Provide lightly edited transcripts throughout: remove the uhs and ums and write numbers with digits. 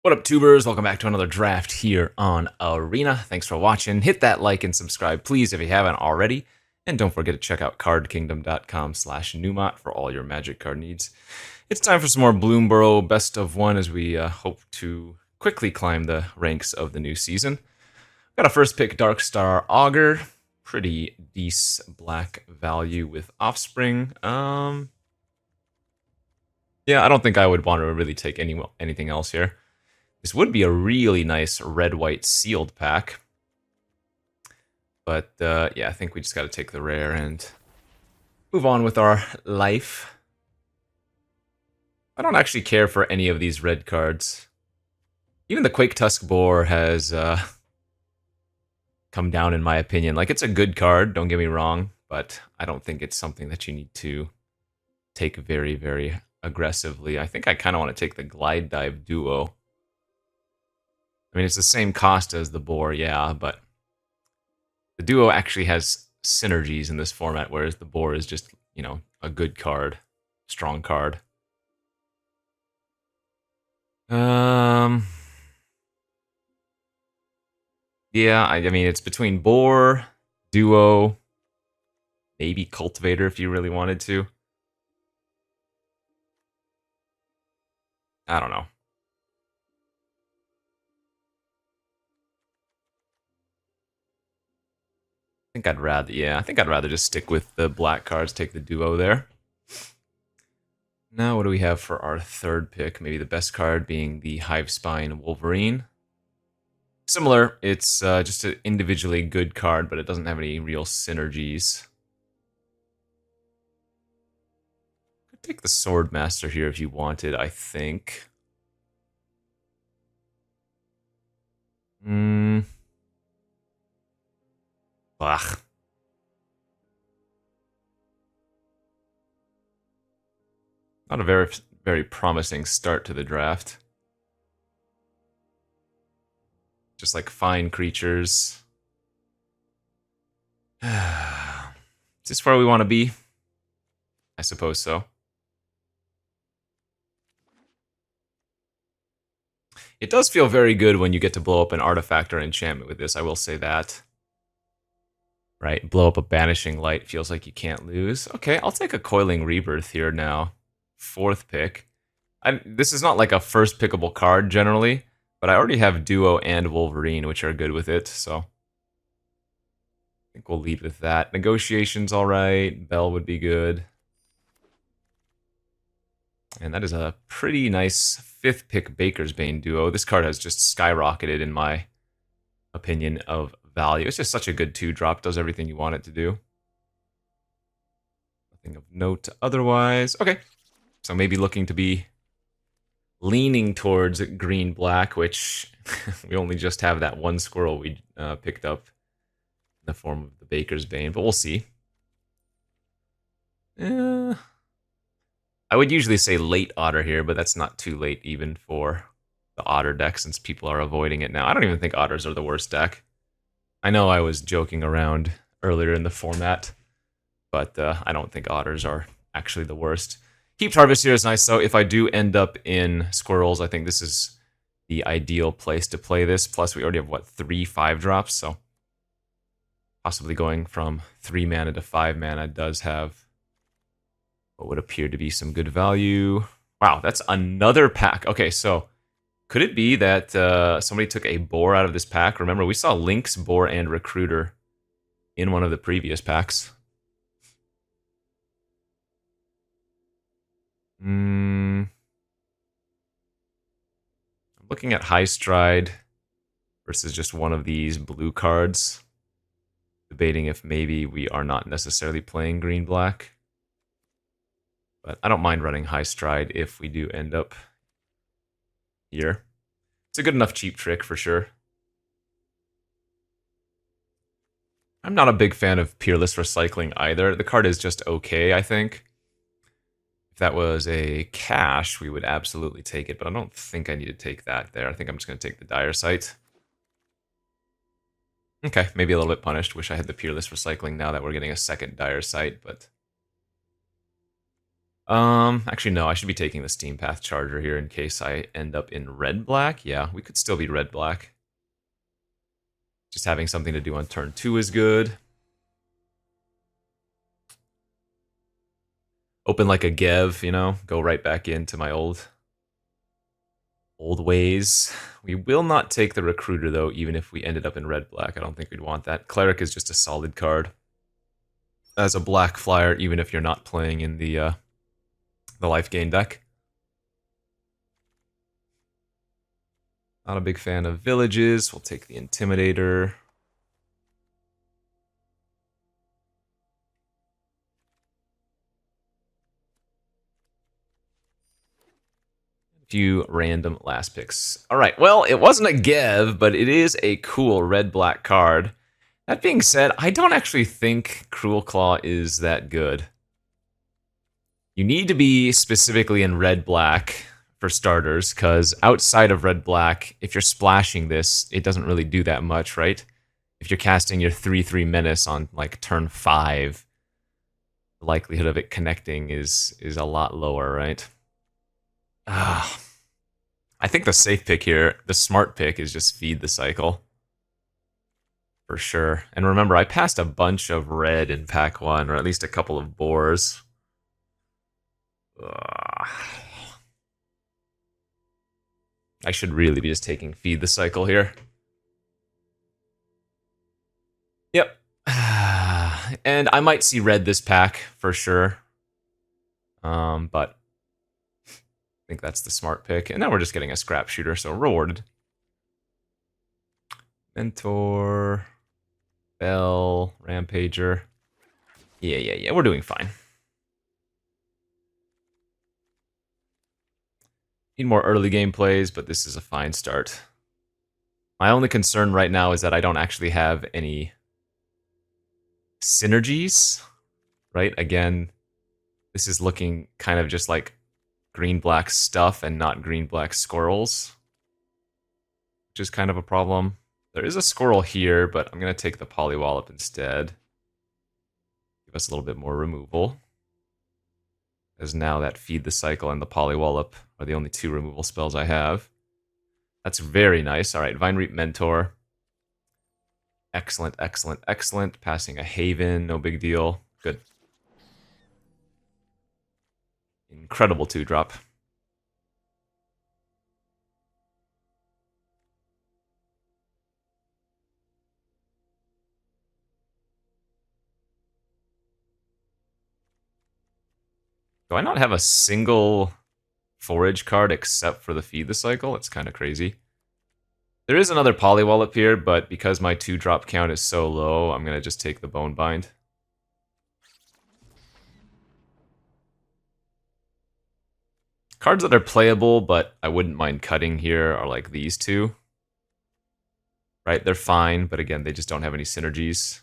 What up, tubers? Welcome back to another draft here on Arena. Thanks for watching. Hit that like and subscribe, please, if you haven't already. And don't forget to check out cardkingdom.com/Numot for all your Magic card needs. It's time for some more Bloomburrow best of one as we hope to quickly climb the ranks of the new season. Got a first pick, Darkstar Augur. Pretty decent black value with Offspring. Yeah, I don't think I would want to really take anything else here. This would be a really nice red-white sealed pack. But, yeah, I think we just got to take the rare and move on with our life. I don't actually care for any of these red cards. Even the Quake Tusk Boar has come down, in my opinion. Like, it's a good card, don't get me wrong, but I don't think it's something that you need to take very, very aggressively. I think I kind of want to take the Glide Dive Duo. I mean, it's the same cost as the Boar, yeah, but the Duo actually has synergies in this format, whereas the Boar is just, you know, a good card, strong card. Yeah, I mean, it's between Boar, Duo, maybe Cultivator if you really wanted to. I don't know. I think I'd rather just stick with the black cards, take the Duo there. Now, what do we have for our third pick? Maybe the best card being the Hivespine Wolverine. Similar, it's just an individually good card, but it doesn't have any real synergies. Could take the Swordmaster here if you wanted, I think. Ugh. Not a very promising start to the draft. Just like fine creatures. Is this where we want to be? I suppose so. It does feel very good when you get to blow up an artifact or enchantment with this, I will say that. Right, blow up a Banishing Light, feels like you can't lose. Okay, I'll take a Coiling Rebirth here now. Fourth pick. This is not like a first pickable card generally, but I already have Duo and Wolverine, which are good with it, so I think we'll lead with that. Negotiation's alright, Bell would be good. And that is a pretty nice fifth pick Baker's Bane Duo. This card has just skyrocketed in my opinion of value. It's just such a good 2-drop, does everything you want it to do. Nothing of note otherwise. Okay, so maybe looking to be leaning towards green-black, which we only just have that one squirrel we picked up in the form of the Baker's Bane, but we'll see. I would usually say late Otter here, but that's not too late even for the Otter deck since people are avoiding it now. I don't even think Otters are the worst deck. I know I was joking around earlier in the format, but I don't think Otters are actually the worst. Heaped Harvest here is nice, though. If I do end up in Squirrels, I think this is the ideal place to play this. Plus, we already have, what, 3 5-drops, so possibly going from 3 mana to 5 mana does have what would appear to be some good value. Wow, that's another pack. Okay, so could it be that somebody took a Boar out of this pack? Remember, we saw Lynx, Boar, and Recruiter in one of the previous packs. I'm looking at High Stride versus just one of these blue cards. Debating if maybe we are not necessarily playing green-black. But I don't mind running High Stride if we do end up here. It's a good enough cheap trick for sure. I'm not a big fan of Peerless Recycling either. The card is just okay, I think. If that was a cash, we would absolutely take it, but I don't think I need to take that there. I think I'm just going to take the Dire Sight. Okay, maybe a little bit punished. Wish I had the Peerless Recycling now that we're getting a second Dire Sight, but Actually, no, I should be taking the Steam Path Charger here in case I end up in red-black. Yeah, we could still be red-black. Just having something to do on turn 2 is good. Open like a Gev, you know? Go right back into my old ways. We will not take the Recruiter, though, even if we ended up in red-black. I don't think we'd want that. Cleric is just a solid card. As a black flyer, even if you're not playing in the life gain deck. Not a big fan of villages. We'll take the Intimidator. A few random last picks. All right, well, it wasn't a Gev, but it is a cool red-black card. That being said, I don't actually think Cruel Claw is that good. You need to be specifically in red-black for starters, because outside of red-black, if you're splashing this, it doesn't really do that much, right? If you're casting your 3/3 Menace on, like, turn 5, the likelihood of it connecting is a lot lower, right? I think the safe pick here, the smart pick, is just feed the cycle. For sure. And remember, I passed a bunch of red in pack 1, or at least a couple of boars. I should really be just taking feed the cycle here. Yep. And I might see red this pack for sure. But I think that's the smart pick. And now we're just getting a scrap shooter, so rewarded. Mentor, Bell, Rampager. Yeah, we're doing fine. Need more early game plays, but this is a fine start. My only concern right now is that I don't actually have any synergies, right? Again, this is looking kind of just like green-black stuff and not green-black squirrels, which is kind of a problem. There is a squirrel here, but I'm going to take the Polywallop instead. Give us a little bit more removal. As now that Feed the Cycle and the Polywallop are the only 2 removal spells I have. That's very nice. All right, Vine Reap Mentor. Excellent. Passing a Haven, no big deal. Good. Incredible 2-drop. Do I not have a single forage card except for the Feed the Cycle? It's kind of crazy. There is another Polywallop here, but because my 2-drop count is so low, I'm going to just take the Bonebind. Cards that are playable, but I wouldn't mind cutting here are like these 2. Right, they're fine, but again, they just don't have any synergies.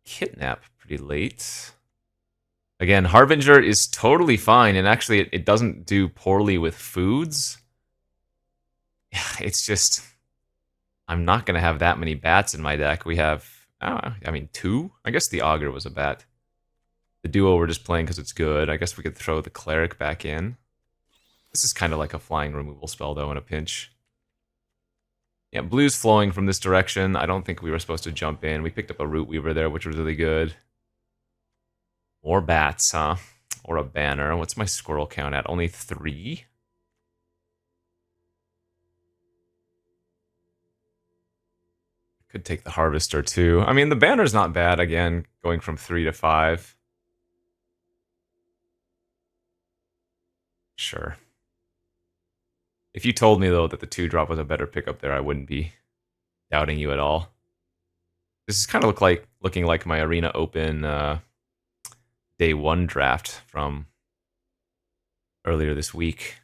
Kidnap pretty late. Again, Harbinger is totally fine, and actually it doesn't do poorly with foods. It's just, I'm not going to have that many bats in my deck. We have, I mean, 2? I guess the Augur was a bat. The duo we're just playing because it's good. I guess we could throw the Cleric back in. This is kind of like a flying removal spell, though, in a pinch. Yeah, blue's flowing from this direction. I don't think we were supposed to jump in. We picked up a Root Weaver there, which was really good. More bats, huh? Or a banner. What's my squirrel count at? Only 3? Could take the Harvester, too. I mean, the banner's not bad, again, going from 3 to 5. Sure. If you told me, though, that the 2-drop was a better pickup there, I wouldn't be doubting you at all. This is kind of looking like my Arena Open Day 1 draft from earlier this week.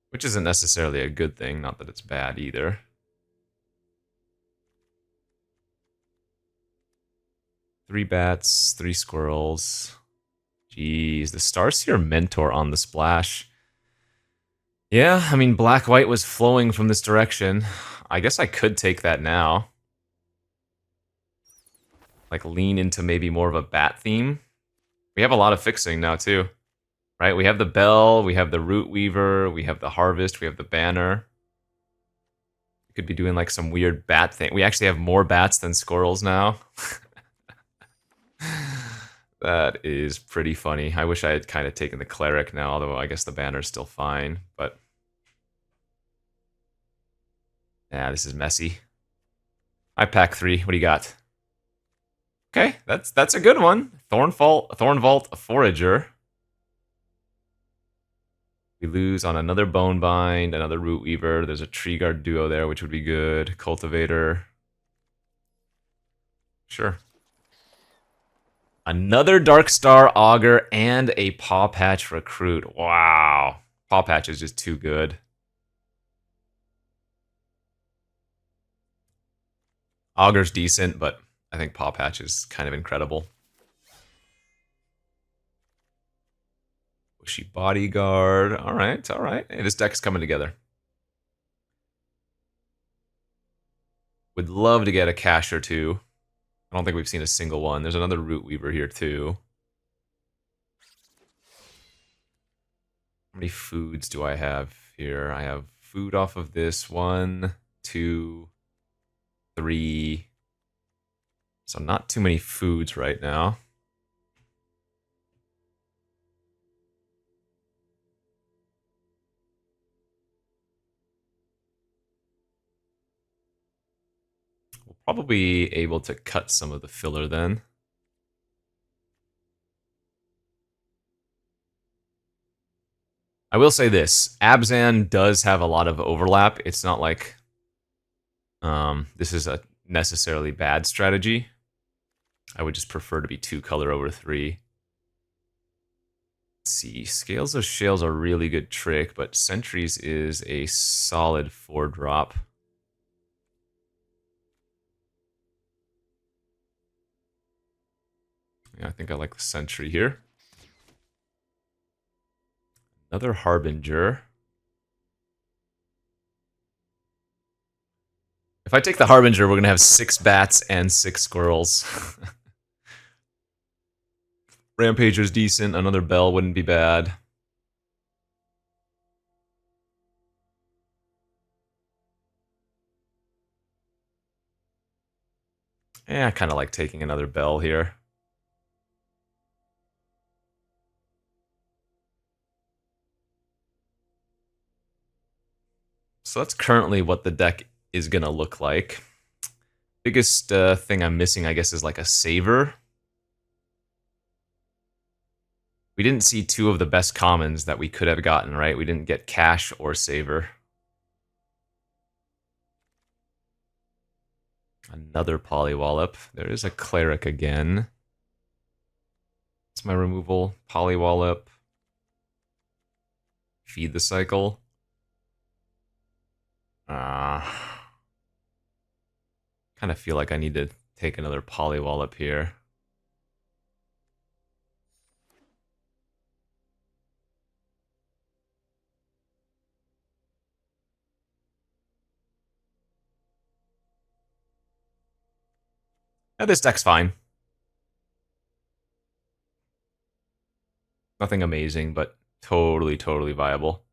Which isn't necessarily a good thing, not that it's bad either. Three bats, 3 squirrels. Jeez, the Starseer Mentor on the splash. Yeah, I mean, black-white was flowing from this direction. I guess I could take that now. like lean into maybe more of a bat theme. We have a lot of fixing now too, right? We have the bell, we have the root weaver, we have the harvest, we have the banner. We could be doing like some weird bat thing. We actually have more bats than squirrels now. That is pretty funny. I wish I had kind of taken the cleric now, although I guess the banner's still fine, but yeah, this is messy. I pack 3. What do you got? Okay, that's a good one. Thornvault, Forager. We lose on another Bonebind, another Root Weaver. There's a Tree Guard duo there, which would be good. Cultivator. Sure. Another Darkstar Augur and a Paw Patch Recruit. Wow. Paw Patch is just too good. Augur's decent, but I think Paw Patch is kind of incredible. Bushy Bodyguard. All right, all right. Hey, this deck's coming together. Would love to get a cash or two. I don't think we've seen a single one. There's another Root Weaver here too. How many foods do I have here? I have food off of this. 1, 2, 3. So not too many foods right now. We'll probably be able to cut some of the filler then. I will say this, Abzan does have a lot of overlap. It's not like this is a necessarily bad strategy. I would just prefer to be 2 color over 3. Let's see, Scales of Shale's a really good trick, but Sentries is a solid 4-drop. Yeah, I think I like the Sentry here. Another Harbinger. If I take the Harbinger, we're going to have 6 bats and 6 squirrels. Rampager's decent. Another Bell wouldn't be bad. Yeah, I kind of like taking another Bell here. So that's currently what the deck is going to look like. Biggest thing I'm missing, I guess, is like a Saver. We didn't see 2 of the best commons that we could have gotten, right? We didn't get Cash or Saver. Another Polywallop. There is a Cleric again. That's my removal. Polywallop. Feed the cycle. Kind of feel like I need to take another Polywallop here. Yeah, this deck's fine. Nothing amazing, but totally, totally viable.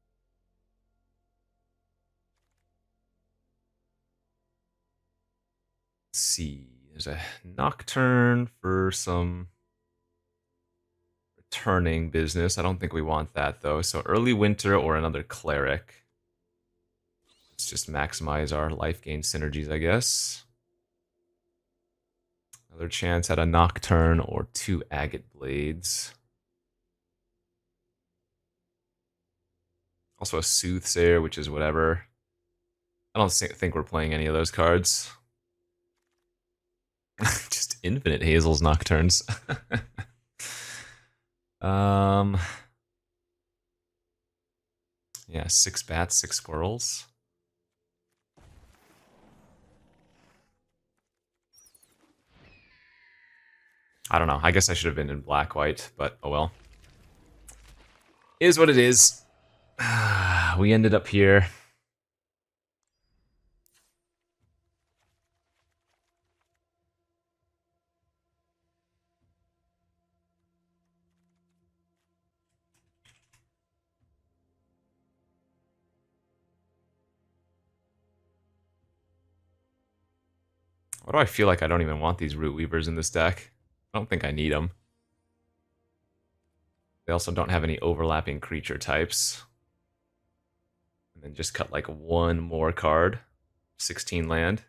Let's see. There's a Nocturne for some returning business. I don't think we want that, though. So early winter or another Cleric. Let's just maximize our life gain synergies, I guess. Another chance at a Nocturne or 2 Agate Blades. Also a Soothsayer, which is whatever. I don't think we're playing any of those cards. Just infinite Hazel's Nocturnes. Yeah, 6 bats, 6 squirrels. I don't know. I guess I should have been in black-white, but oh well. Is what it is. We ended up here. Why do I feel like I don't even want these Root Weavers in this deck? I don't think I need them. They also don't have any overlapping creature types. And then just cut like one more card. 16 land.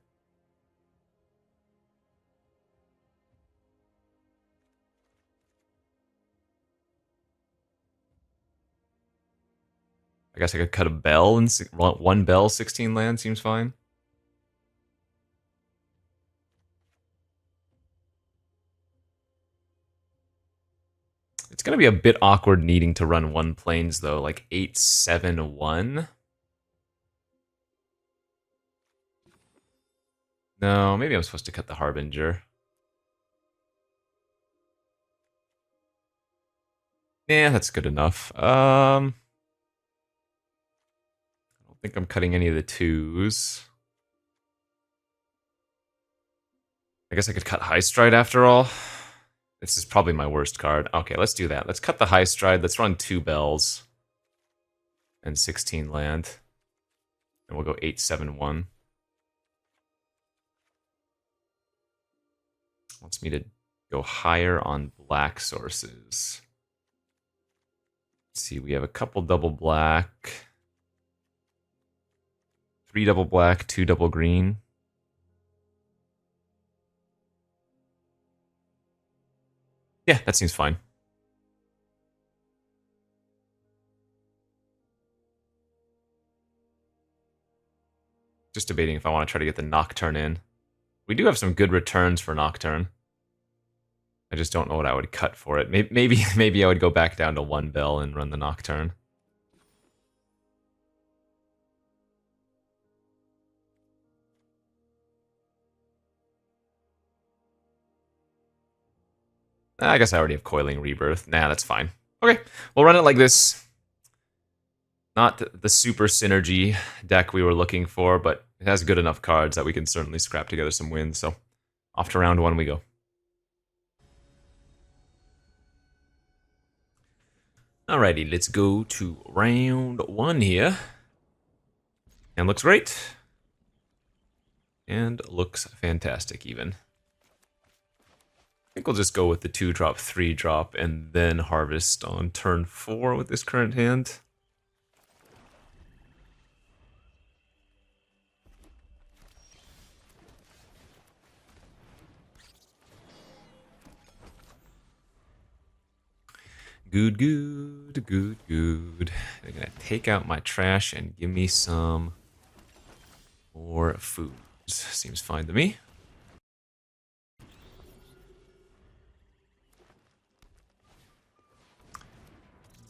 I guess I could cut a Bell and one Bell, 16 land seems fine. It's going to be a bit awkward needing to run one planes, though, like 8-7-1. No, maybe I'm supposed to cut the Harbinger. Yeah, that's good enough. I don't think I'm cutting any of the 2s. I guess I could cut High Stride after all. This is probably my worst card. Okay, let's do that. Let's cut the High Stride. Let's run 2 Bells. And 16 land. And we'll go 8-7-1. Wants me to go higher on black sources. Let's see, we have a couple double black. 3 double black, 2 double green. Yeah, that seems fine. Just debating if I want to try to get the Nocturne in. We do have some good returns for Nocturne. I just don't know what I would cut for it. Maybe I would go back down to 1 Bell and run the Nocturne. I guess I already have Coiling Rebirth. Nah, that's fine. Okay, we'll run it like this. Not the super synergy deck we were looking for, but it has good enough cards that we can certainly scrap together some wins. So off to round 1 we go. Alrighty, let's go to round 1 here. And looks great. And looks fantastic even. I think we'll just go with the 2-drop, 3-drop, and then harvest on turn 4 with this current hand. Good, good, good, good. They're gonna take out my trash and give me some more foods. Seems fine to me.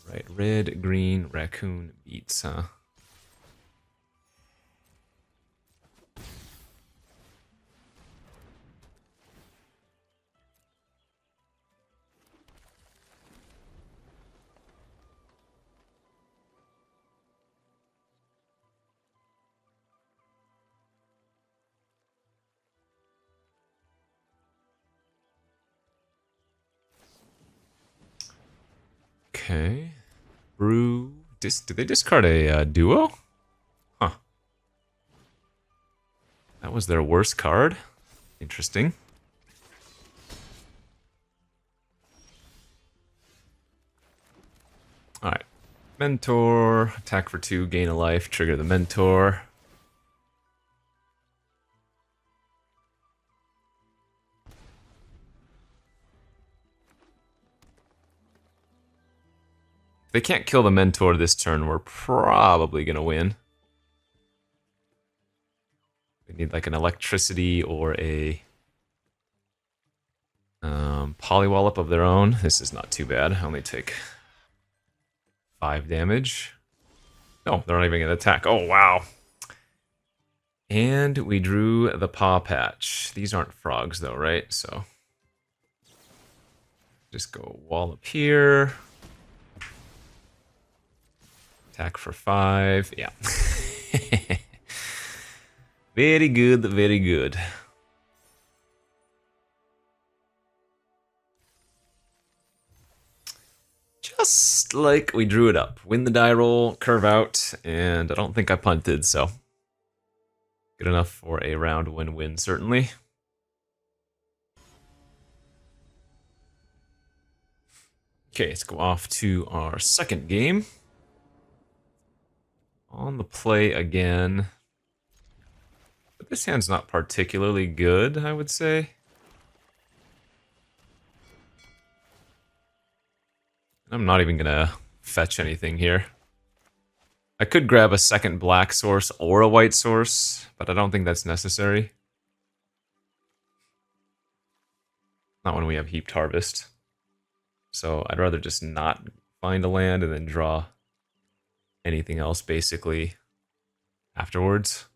Right, red, green, raccoon, beets, huh? Okay. Brew. Did they discard a duo? Huh. That was their worst card. Interesting. Alright. Mentor. Attack for 2, gain a life, trigger the Mentor. If they can't kill the Mentor this turn, we're probably gonna win. They need like an electricity or a Polywallop of their own. This is not too bad. I only take 5 damage. No, they're not even gonna attack. Oh, wow. And we drew the Paw Patch. These aren't frogs though, right? So just go Wallop here. Attack for 5. Yeah. Very good, very good. Just like we drew it up. Win the die roll, curve out, and I don't think I punted, so good enough for a round win-win, certainly. Okay, let's go off to our second game. On the play again. But this hand's not particularly good, I would say. I'm not even gonna fetch anything here. I could grab a second black source or a white source, but I don't think that's necessary. Not when we have Heaped Harvest. So I'd rather just not find a land and then draw anything else basically afterwards.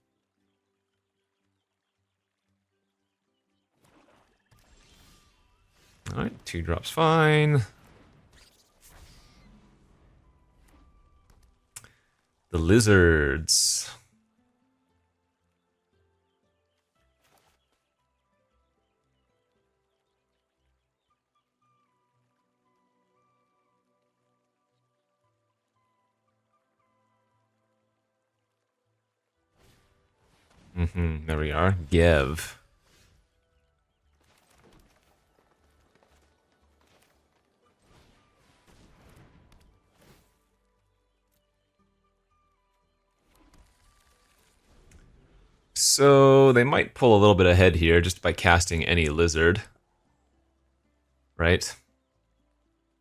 Alright, 2 drops fine. The lizards. There we are. Give. So they might pull a little bit ahead here just by casting any lizard. Right?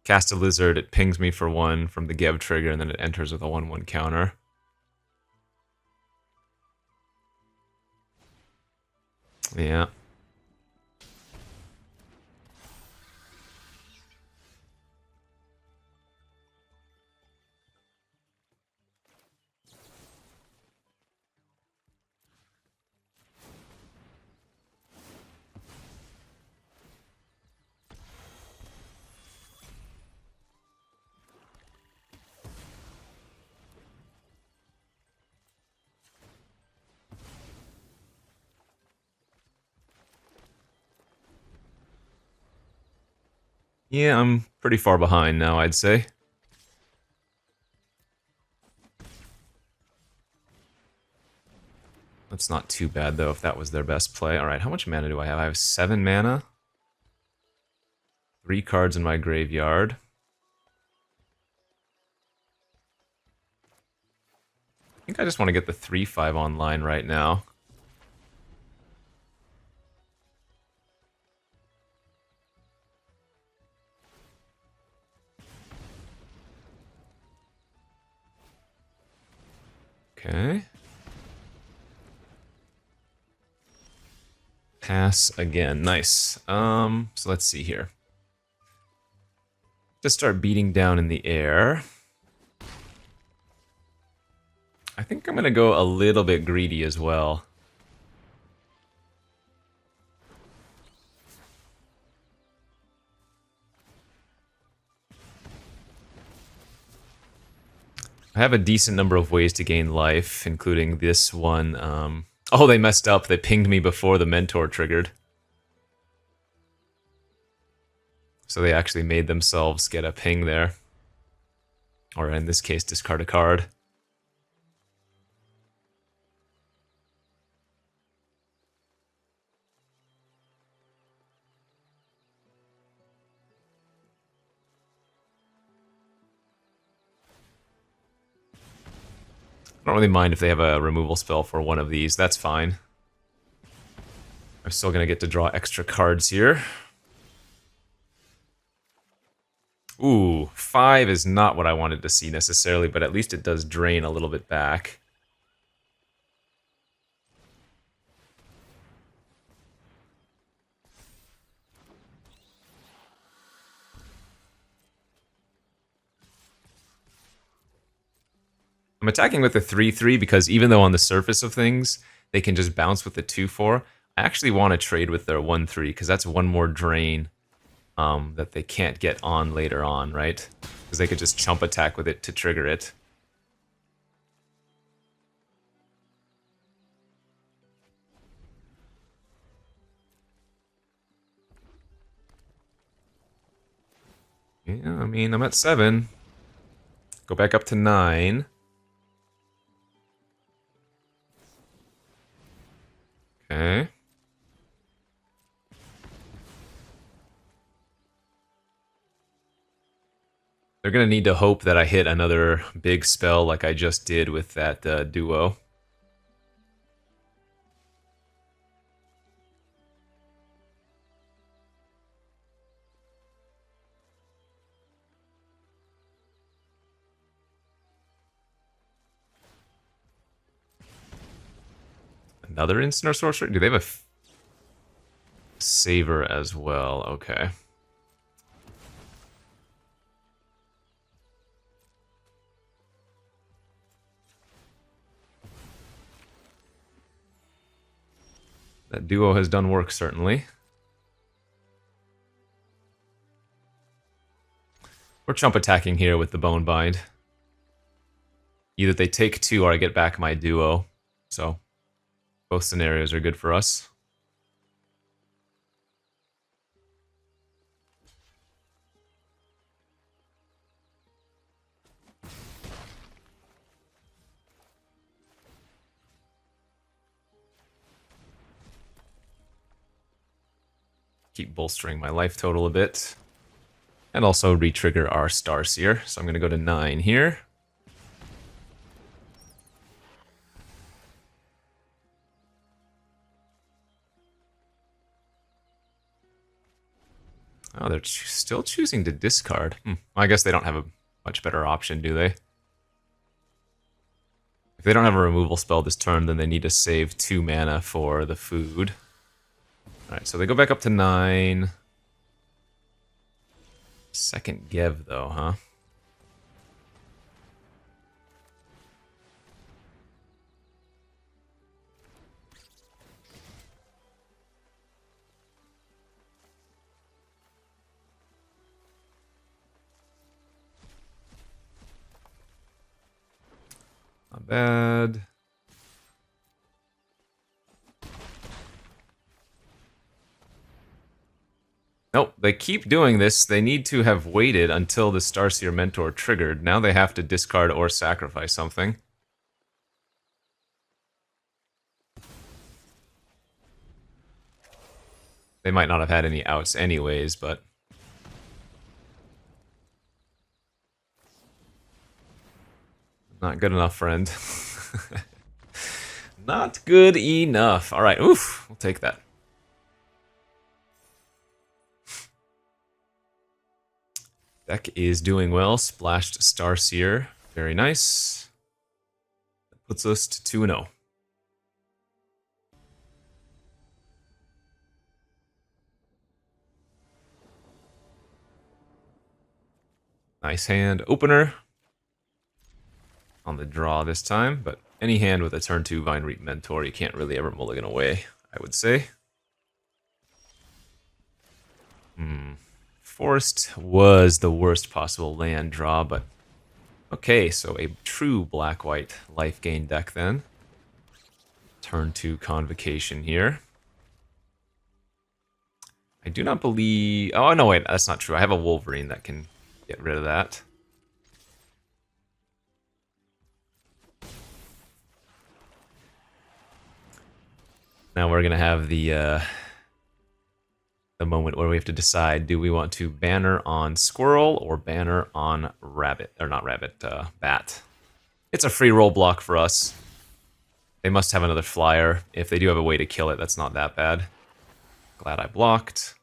Cast a lizard, it pings me for 1 from the Gev trigger, and then it enters with a 1/1 counter. Yeah. Yeah, I'm pretty far behind now, I'd say. That's not too bad, though, if that was their best play. Alright, how much mana do I have? I have 7 mana. 3 cards in my graveyard. I think I just want to get the 3/5 online right now. Okay. Pass again. Nice. So let's see here. Just start beating down in the air. I think I'm gonna go a little bit greedy as well. I have a decent number of ways to gain life, including this one. Oh, they messed up. They pinged me before the mentor triggered. So they actually made themselves get a ping there. Or in this case, discard a card. I don't really mind if they have a removal spell for one of these. That's fine. I'm still going to get to draw extra cards here. Ooh, 5 is not what I wanted to see necessarily, but at least it does drain a little bit back. I'm attacking with the 3/3 because even though on the surface of things, they can just bounce with the 2/4, I actually want to trade with their 1/3 because that's one more drain that they can't get on later on, right? Because they could just chump attack with it to trigger it. Yeah, I mean, I'm at 7. Go back up to 9. Okay. They're going to need to hope that I hit another big spell like I just did with that duo. Another instant or sorcery? Do they have a saver as well? Okay. That duo has done work, certainly. We're chump attacking here with the Bone Bind. Either they take 2 or I get back my duo. So, both scenarios are good for us. Keep bolstering my life total a bit. And also re-trigger our Starseer. So I'm going to go to 9 here. Oh, they're still choosing to discard. I guess they don't have a much better option, do they? If they don't have a removal spell this turn, then they need to save 2 mana for the food. Alright, so they go back up to 9. Second Gev, though, huh? Not bad. Nope, they keep doing this. They need to have waited until the Starseer Mentor triggered. Now they have to discard or sacrifice something. They might not have had any outs anyways, but... Not good enough, friend. Not good enough. Alright, oof, we'll take that. Deck is doing well. Splashed Starseer. Very nice. That puts us to 2-0. Nice hand opener. On the draw this time, but any hand with a turn 2 Vine Reap Mentor, you can't really ever mulligan away, I would say. Forest was the worst possible land draw, but okay, so a true black-white life gain deck then. Turn 2 Convocation here. I do not believe... Oh, no, wait, that's not true. I have a Wolverine that can get rid of that. Now we're going to have the moment where we have to decide, do we want to banner on Squirrel or banner on Rabbit? Or not Rabbit, Bat. It's a free roll block for us. They must have another flyer. If they do have a way to kill it, that's not that bad. Glad I blocked.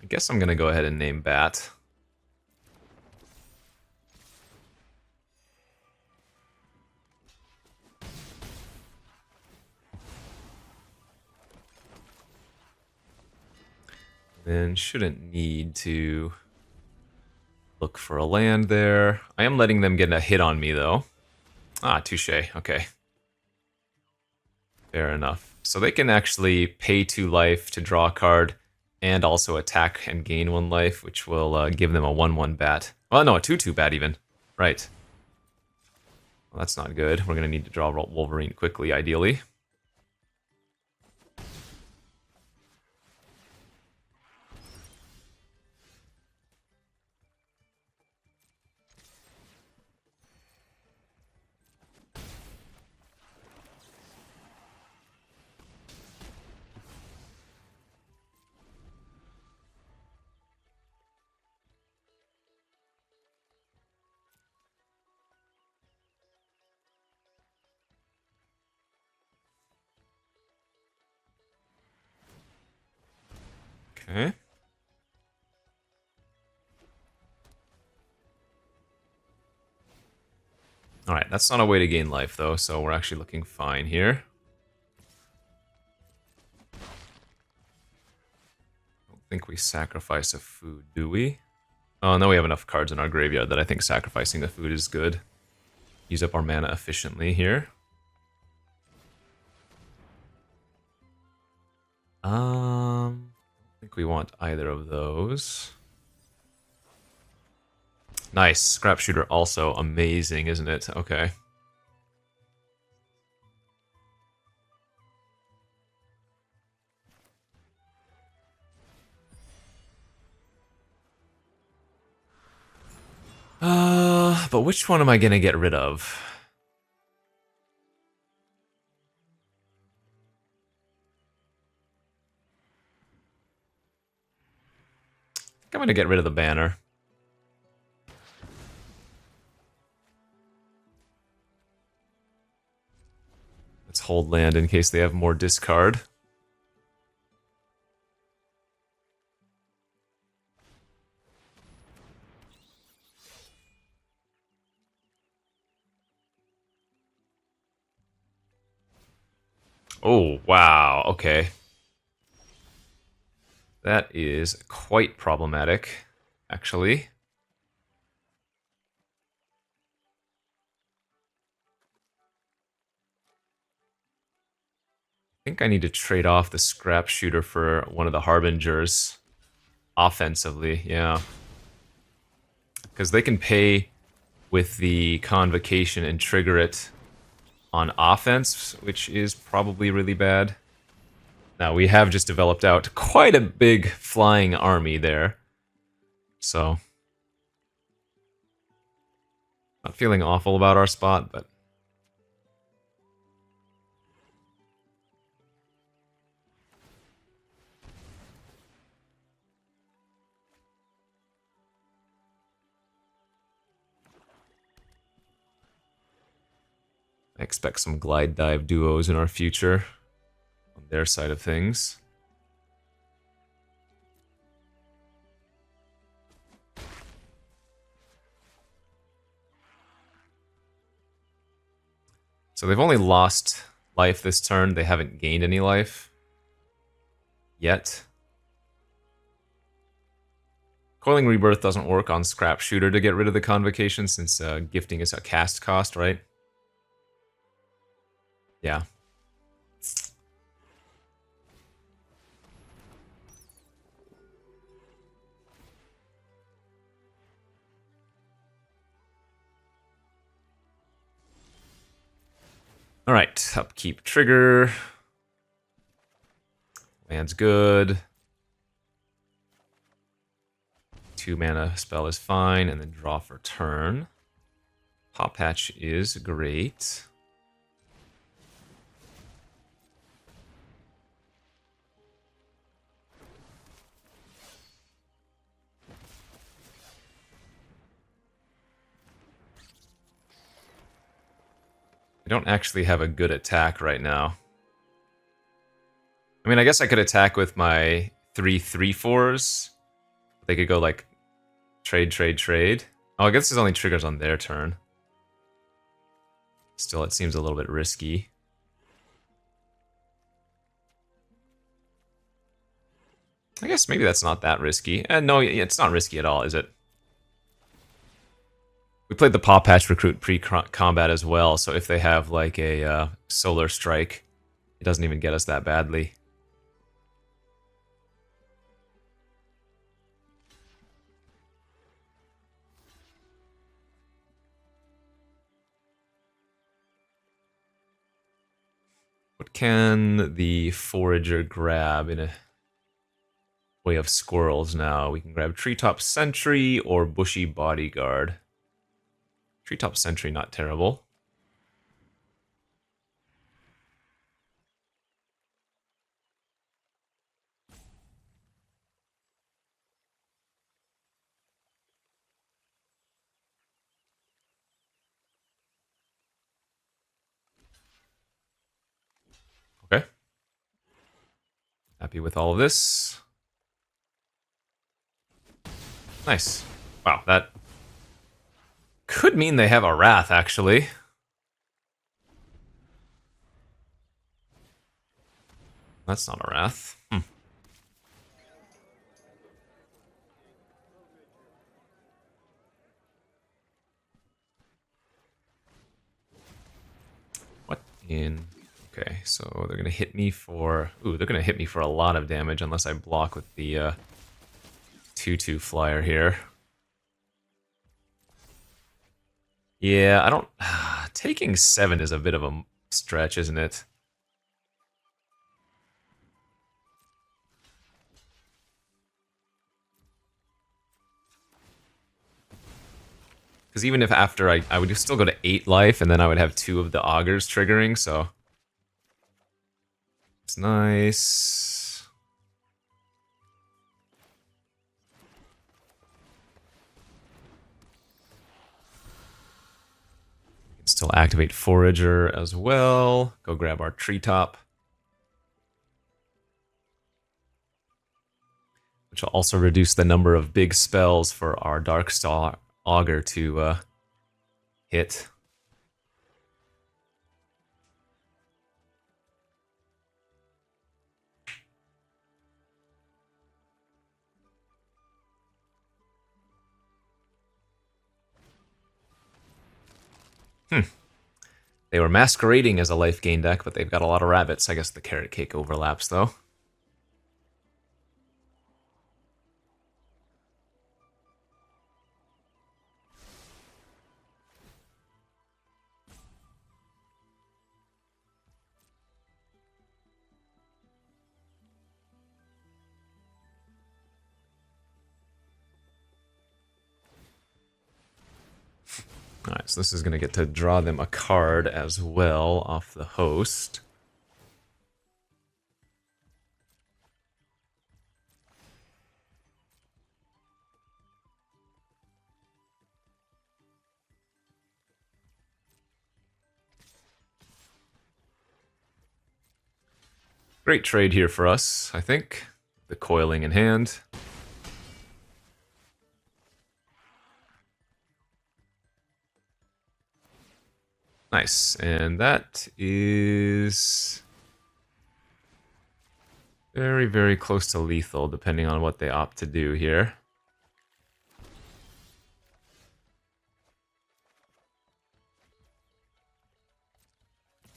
I guess I'm going to go ahead and name Bat. Then shouldn't need to look for a land there. I am letting them get a hit on me, though. Ah, touche. Okay. Fair enough. So they can actually pay 2 life to draw a card and also attack and gain 1 life, which will give them a 1/1 bat. Well, no, a 2/2 bat even. Right. Well, that's not good. We're going to need to draw Wolverine quickly, ideally. Okay. Alright, that's not a way to gain life, though, so we're actually looking fine here. Don't think we sacrifice a food, do we? Oh, no, we have enough cards in our graveyard that I think sacrificing the food is good. Use up our mana efficiently here. I don't think we want either of those. Nice. Scrap Shooter also amazing, isn't it? Okay. But which one am I gonna get rid of? I think I'm gonna get rid of the banner. Let's hold land in case they have more discard. Oh, wow, okay. That is quite problematic, actually. I think I need to trade off the Scrap Shooter for one of the Harbingers. Offensively, yeah. Because they can pay with the Convocation and trigger it on offense, which is probably really bad. Now, we have just developed out quite a big flying army there. So, not feeling awful about our spot, but... I expect some glide dive duos in our future on their side of things. So they've only lost life this turn. They haven't gained any life yet. Coiling Rebirth doesn't work on Scrap Shooter to get rid of the Convocation since gifting is a cast cost, right? Yeah. Alright, upkeep trigger. Land's good. 2 mana spell is fine, and then draw for turn. Pop Patch is great. I don't actually have a good attack right now. I mean, I guess I could attack with my 3/3/4s. They could go like trade, trade, trade. Oh, I guess this only triggers on their turn. Still, it seems a little bit risky. I guess maybe that's not that risky. No, it's not risky at all, is it? We played the Paw Patch Recruit pre-combat as well, so if they have like a Solar Strike, it doesn't even get us that badly. What can the Forager grab in a way of squirrels now? We can grab Treetop Sentry or Bushy Bodyguard. Treetop Sentry, not terrible. Okay. Happy with all of this. Nice. Wow, that could mean they have a Wrath, actually. That's not a Wrath. What in... Okay, so they're gonna hit me for... Ooh, they're gonna hit me for a lot of damage unless I block with the 2/2 flyer here. Yeah, I don't... Taking 7 is a bit of a stretch, isn't it? Because even if after I would still go to 8 life, and then I would have 2 of the augurs triggering, so... It's nice. Can still activate Forager as well. Go grab our treetop. Which will also reduce the number of big spells for our Darkstar Augur to hit. They were masquerading as a life gain deck, but they've got a lot of rabbits. I guess the carrot cake overlaps, though. Alright, so this is going to get to draw them a card as well off the host. Great trade here for us, I think. The coiling in hand. Nice, and that is very, very close to lethal, depending on what they opt to do here.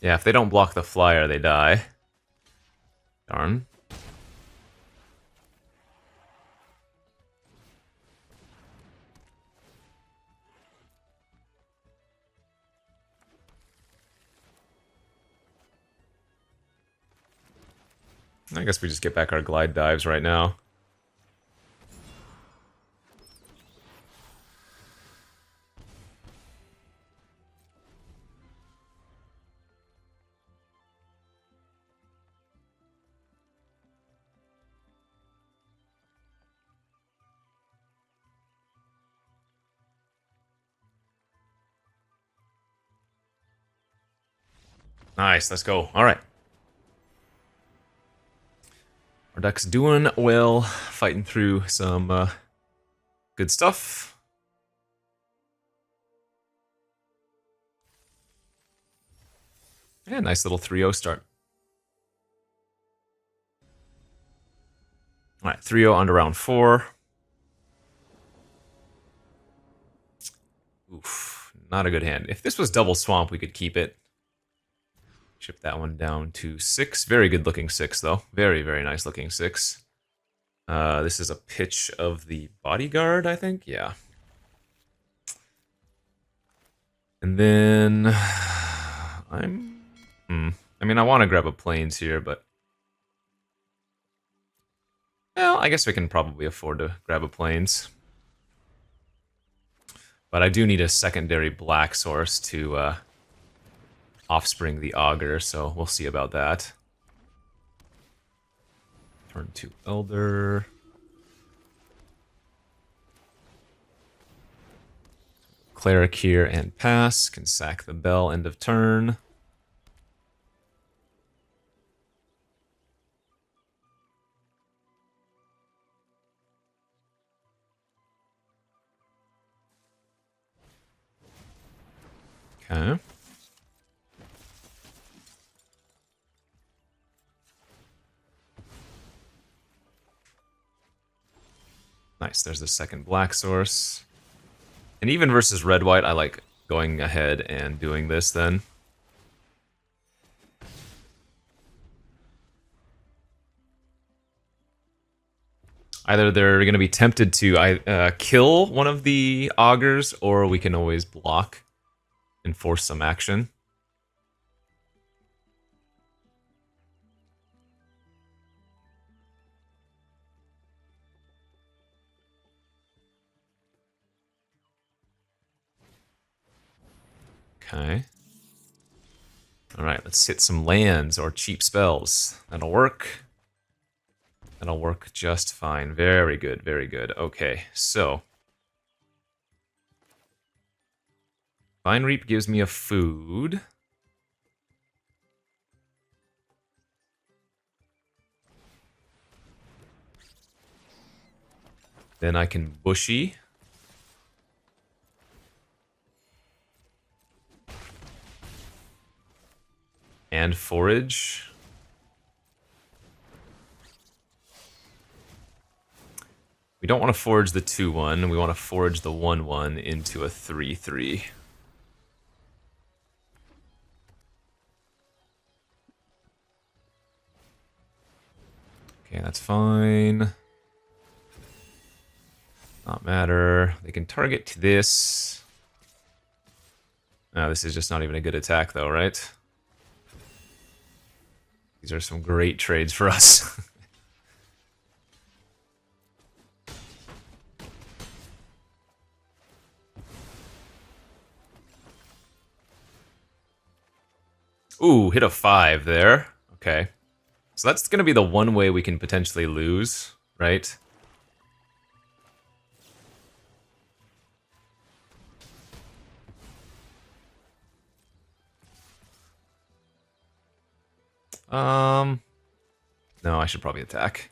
Yeah, if they don't block the flyer, they die. Darn. I guess we just get back our glide dives right now. Nice, let's go. Alright. Our deck's doing well, fighting through some good stuff. Yeah, nice little 3-0 start. Alright, 3-0 on to round 4. Oof, not a good hand. If this was double swamp, we could keep it. Chip that one down to 6. Very good looking 6, though. Very, very nice looking 6. This is a pitch of the bodyguard, I think? Yeah. And then... I mean, I want to grab a plains here, but... Well, I guess we can probably afford to grab a plains. But I do need a secondary black source to offspring the augur, so we'll see about that. Turn to Elder. Cleric here and pass. Can sack the bell, end of turn. Okay. Nice, there's the second black source. And even versus red-white, I like going ahead and doing this then. Either they're going to be tempted to kill one of the augurs, or we can always block and force some action. Okay. Alright, let's hit some lands or cheap spells. That'll work. That'll work just fine. Very good, very good. Okay, so. Vine Reap gives me a food. Then I can Bushy. And Forage. We don't want to forage the 2/1. We want to forage the 1/1 into a 3/3. Okay, that's fine. Not matter. They can target to this. This is just not even a good attack, though, right? These are some great trades for us. Ooh, hit a 5 there. Okay. So that's going to be the one way we can potentially lose, right? No, I should probably attack.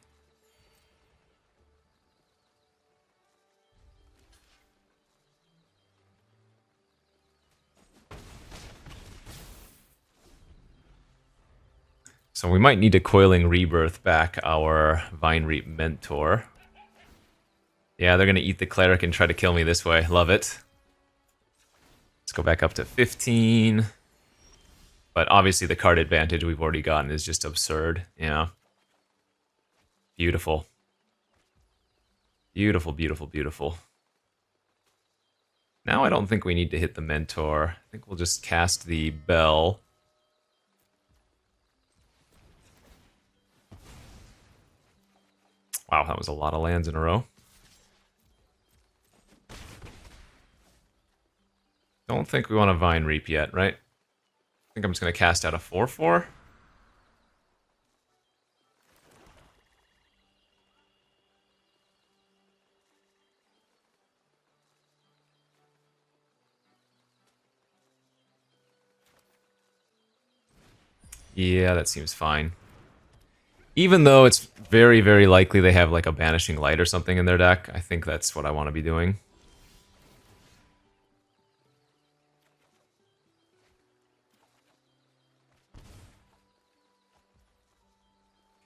So we might need to Coiling Rebirth back our Vine Reap Mentor. Yeah, they're going to eat the Cleric and try to kill me this way. Love it. Let's go back up to 15. But obviously the card advantage we've already gotten is just absurd. Yeah. Beautiful. Beautiful, beautiful, beautiful. Now I don't think we need to hit the Mentor. I think we'll just cast the Bell. Wow, that was a lot of lands in a row. Don't think we want to Vine Reap yet, right? I think I'm just going to cast out a 4/4. Yeah, that seems fine. Even though it's very, very likely they have like a Banishing Light or something in their deck, I think that's what I want to be doing.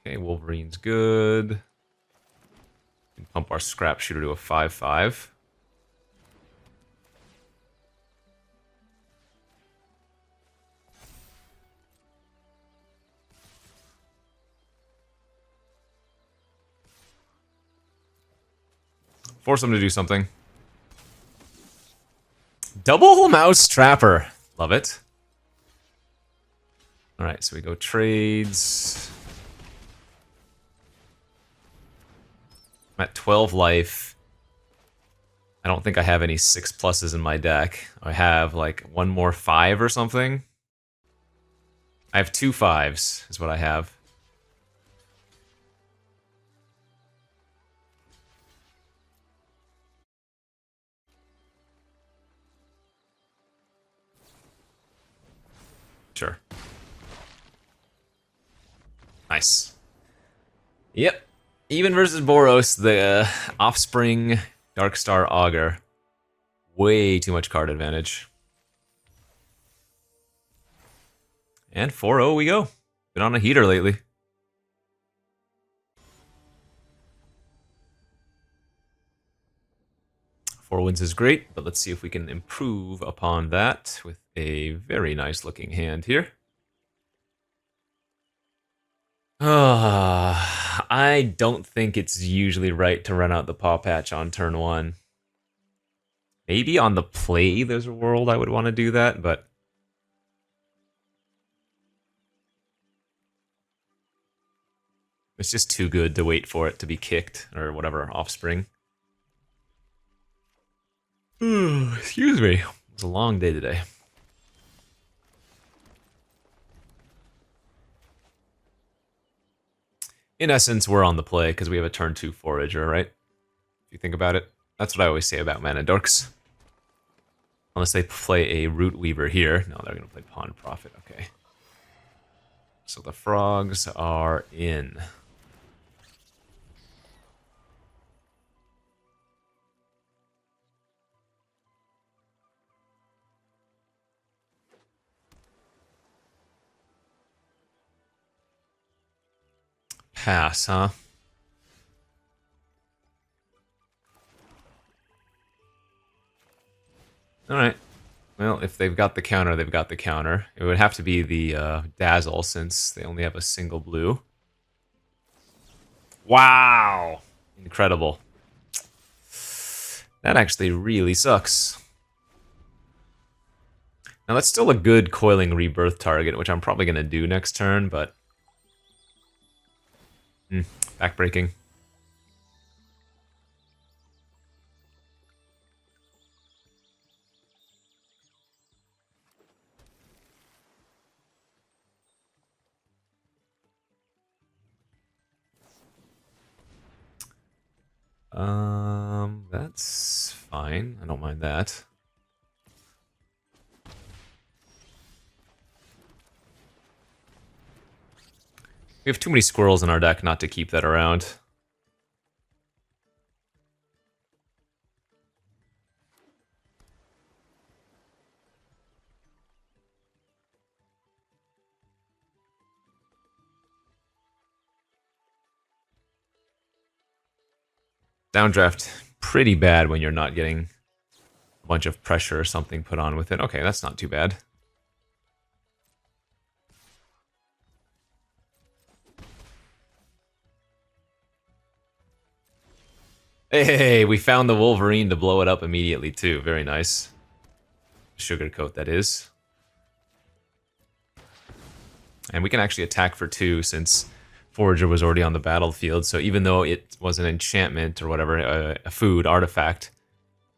Okay, Wolverine's good. We can pump our Scrap Shooter to a 5/5. Force them to do something. Double Mouse Trapper. Love it. Alright, so we go trades. I'm at 12 life. I don't think I have any 6+s in my deck. I have like one more 5 or something. I have 2 5s is what I have. Sure. Nice. Yep. Even versus Boros, the Offspring Darkstar Augur. Way too much card advantage. And 4-0 we go. Been on a heater lately. 4 wins is great, but let's see if we can improve upon that with a very nice looking hand here. I don't think it's usually right to run out the paw patch on turn 1. Maybe on the play there's a world I would want to do that, but it's just too good to wait for it to be kicked or whatever, offspring. Excuse me. It was a long day today. In essence, we're on the play because we have a turn 2 forager, right? If you think about it. That's what I always say about mana dorks. Unless they play a root weaver here. No, they're going to play pawn prophet. Okay. So the frogs are in. Pass, huh? Alright. Well, if they've got the counter, they've got the counter. It would have to be the Dazzle, since they only have a single blue. Wow! Incredible. That actually really sucks. Now, that's still a good Coiling Rebirth target, which I'm probably going to do next turn, but... backbreaking. That's fine. I don't mind that. We have too many squirrels in our deck not to keep that around. Downdraft, pretty bad when you're not getting a bunch of pressure or something put on with it. Okay, that's not too bad. Hey, we found the Wolverine to blow it up immediately too. Very nice. Sugarcoat, that is. And we can actually attack for 2 since Forager was already on the battlefield. So even though it was an enchantment or whatever, a food artifact,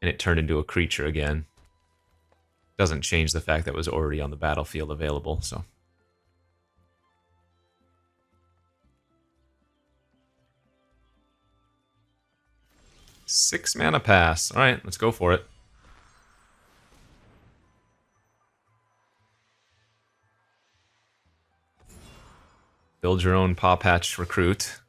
and it turned into a creature again, doesn't change the fact that it was already on the battlefield available. So 6 mana pass. All right, let's go for it. Build your own Paw Patch recruit.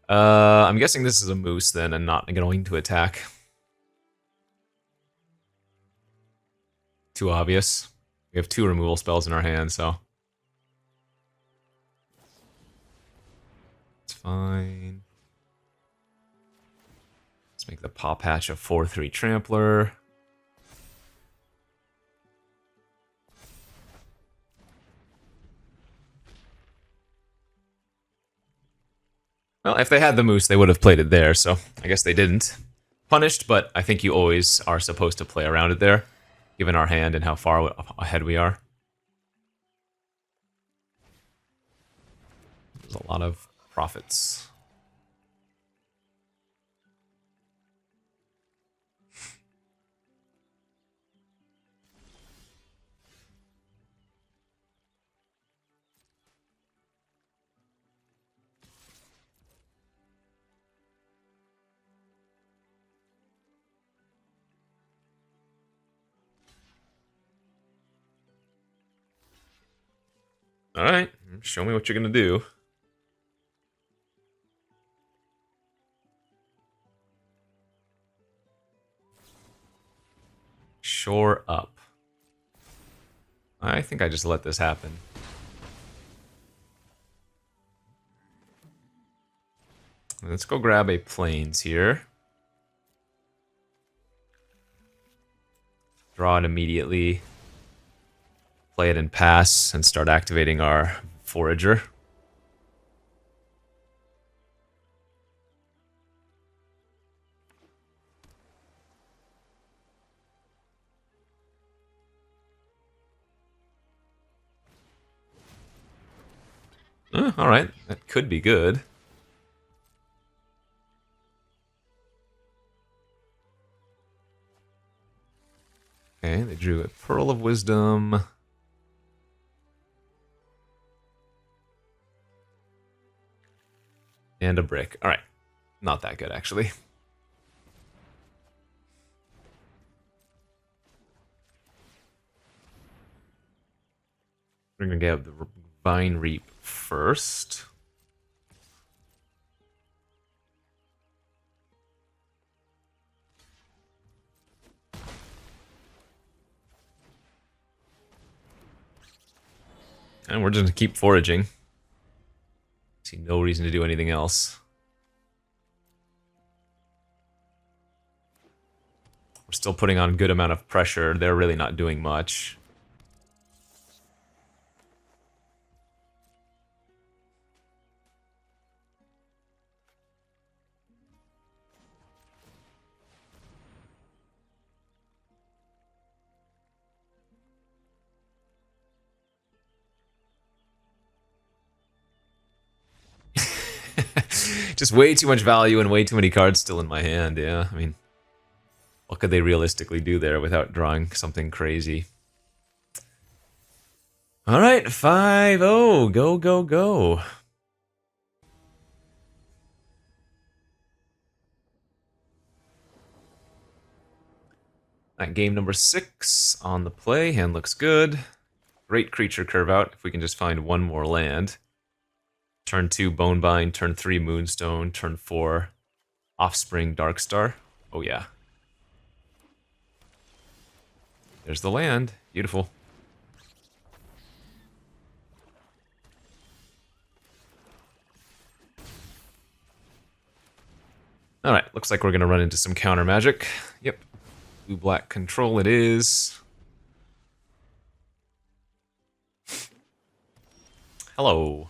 I'm guessing this is a moose then and not going to attack. Too obvious. We have 2 removal spells in our hand, so... it's fine. Let's make the Paw Patch a 4/3 Trampler. Well, if they had the moose, they would have played it there, so I guess they didn't. Punished, but I think you always are supposed to play around it there, given our hand and how far ahead we are. There's a lot of profits. Alright, show me what you're gonna do. Shore up. I think I just let this happen. Let's go grab a plains here. Draw it immediately. Play it and pass and start activating our forager. Alright, that could be good. Okay, they drew a Pearl of Wisdom. And a brick. Alright, not that good actually. We're gonna get the Vine Reap first. And we're just gonna keep foraging. See no reason to do anything else. We're still putting on a good amount of pressure. They're really not doing much. Just way too much value and way too many cards still in my hand, yeah. I mean, what could they realistically do there without drawing something crazy? Alright, 5-0. Go, go, go. Alright, game number 6 on the play. Hand looks good. Great creature curve out if we can just find one more land. Turn 2, Bonebind. Turn 3, Moonstone. Turn 4, Offspring, Darkstar. Oh yeah. There's the land. Beautiful. Alright, looks like we're gonna run into some counter magic. Yep. Blue-black control it is. Hello.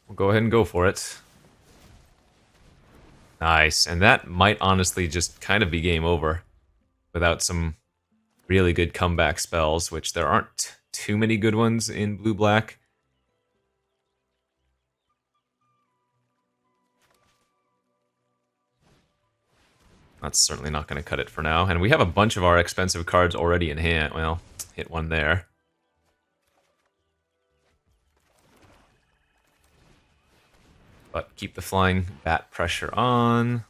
We'll go ahead and go for it. Nice, and that might honestly just kind of be game over without some really good comeback spells, which there aren't too many good ones in blue-black. That's certainly not going to cut it for now, and we have a bunch of our expensive cards already in hand. Well, hit one there. But keep the flying bat pressure on.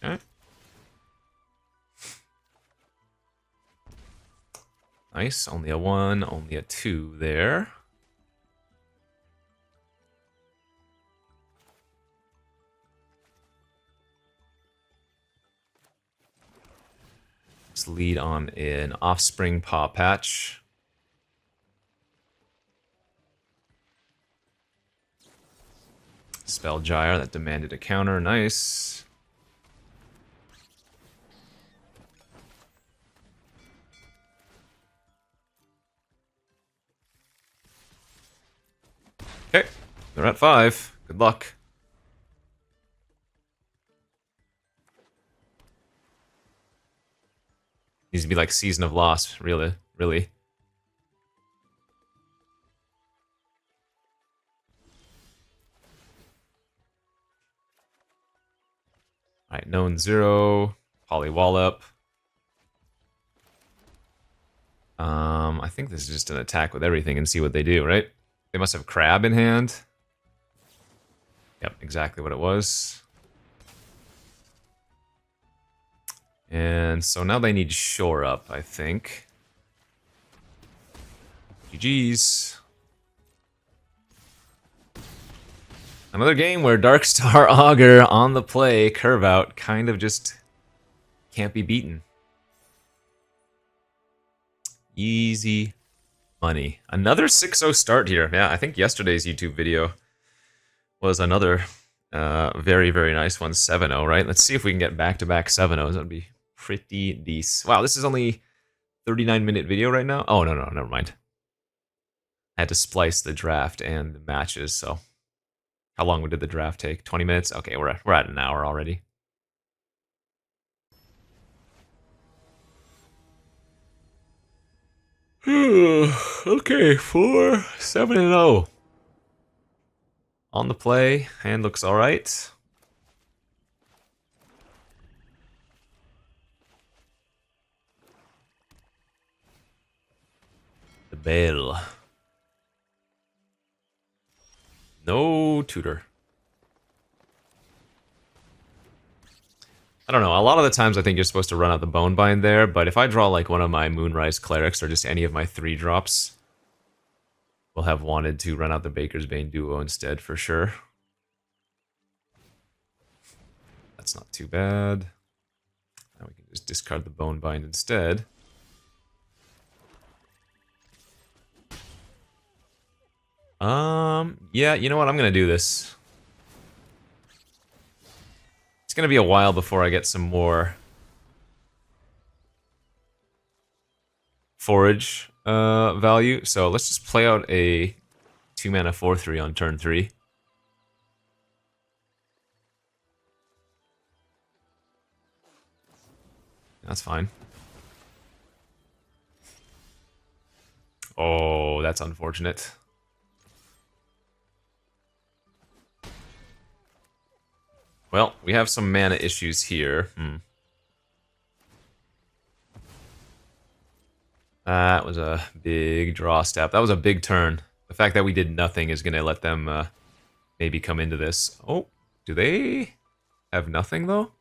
Okay. Nice, only a 1, only a 2 there. Let's lead on an Offspring Paw Patch. Spell Gyre, that demanded a counter, nice. Okay, they're at 5. Good luck. Needs to be like Season of Loss, really. Alright, known 0. Polywallop. I think this is just an attack with everything and see what they do, right? They must have Crab in hand. Yep, exactly what it was. And so now they need shore up, I think. GG's. Another game where Darkstar Augur on the play, curve out, kind of just can't be beaten. Easy money. Another 6-0 start here. Yeah, I think yesterday's YouTube video was another very, very nice one. 7-0, right? Let's see if we can get back-to-back 7-0s. That would be pretty decent. Wow, this is only 39-minute video right now? Oh, no, never mind. I had to splice the draft and the matches, so... How long did the draft take? 20 minutes? Okay, we're at an hour already. Okay, 4-7-0. On the play, hand looks alright. The bell. No tutor. I don't know, a lot of the times I think you're supposed to run out the Bonebind there, but if I draw like one of my Moonrise Clerics or just any of my 3-drops, we'll have wanted to run out the Baker's Bane duo instead for sure. That's not too bad. Now we can just discard the Bonebind instead. Yeah, you know what? I'm gonna do this. It's gonna be a while before I get some more forage value, so let's just play out a 2-mana 4/3 on turn 3. That's fine. Oh, that's unfortunate. Well, we have some mana issues here. That was a big draw step. That was a big turn. The fact that we did nothing is going to let them maybe come into this. Oh, do they have nothing, though?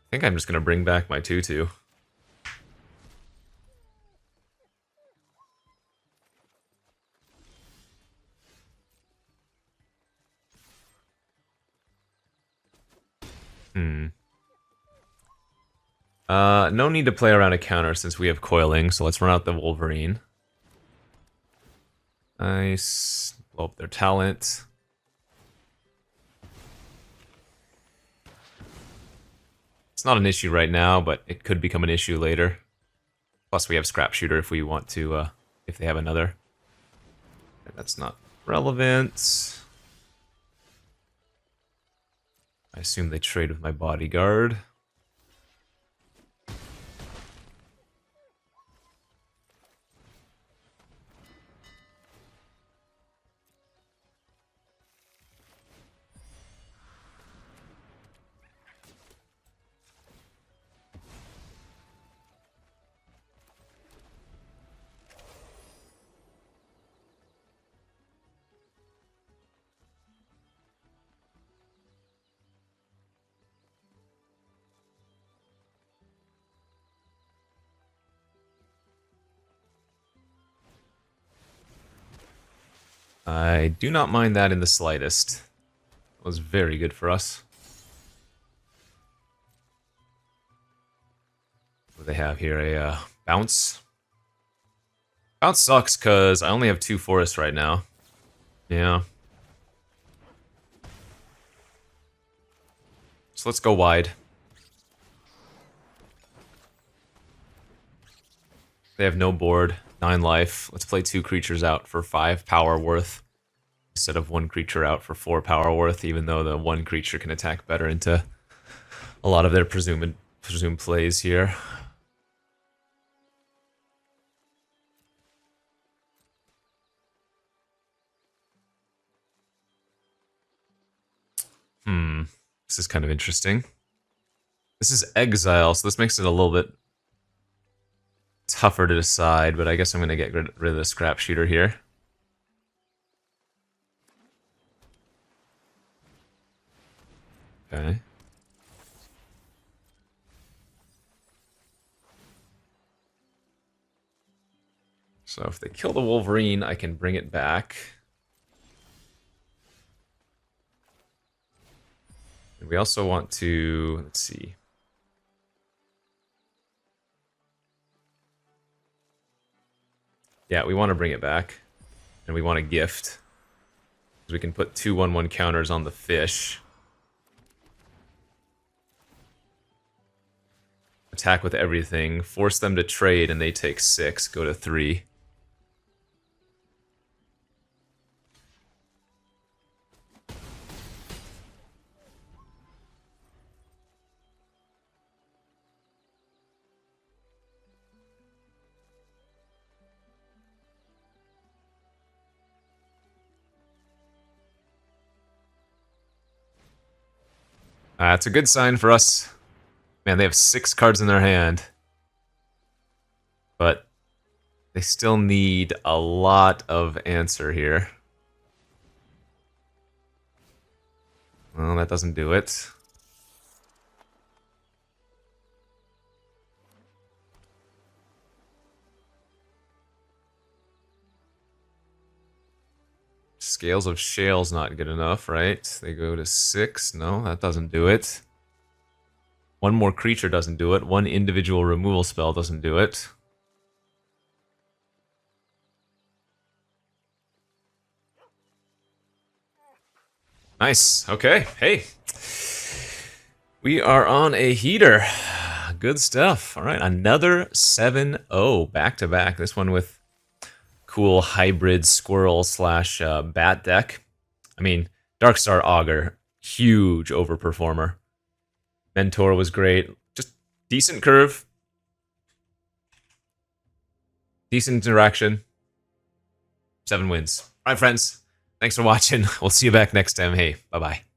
I think I'm just going to bring back my 2/2. No need to play around a counter since we have coiling, so let's run out the Wolverine. Nice. Blow up their talent. It's not an issue right now, but it could become an issue later. Plus we have Scrap Shooter if we want to, if they have another. That's not relevant. I assume they trade with my bodyguard. I do not mind that in the slightest. It was very good for us. What do they have here? A bounce? Bounce sucks because I only have 2 forests right now. Yeah. So let's go wide. They have no board, 9 life. Let's play 2 creatures out for 5 power worth instead of 1 creature out for 4 power worth, even though the 1 creature can attack better into a lot of their presumed plays here. This is kind of interesting. This is Exile, so this makes it a little bit tougher to decide, but I guess I'm going to get rid of the Scrap Shooter here. Okay. So if they kill the Wolverine, I can bring it back. And we also want to, let's see. Yeah, we want to bring it back. And we want a gift. So we can put 2/1/1 counters on the fish. Attack with everything. Force them to trade and they take 6. Go to 3. That's a good sign for us. Man, they have 6 cards in their hand. But they still need a lot of answer here. Well, that doesn't do it. Scales of Shale's not good enough, right? They go to 6. No, that doesn't do it. One more creature doesn't do it. One individual removal spell doesn't do it. Nice. Okay. Hey. We are on a heater. Good stuff. All right. Another 7-0 back-to-back. This one with cool hybrid squirrel slash bat deck. I mean, Darkstar Augur, huge overperformer. Mentor was great. Just decent curve. Decent interaction. 7 wins. All right, friends. Thanks for watching. We'll see you back next time. Hey, bye-bye.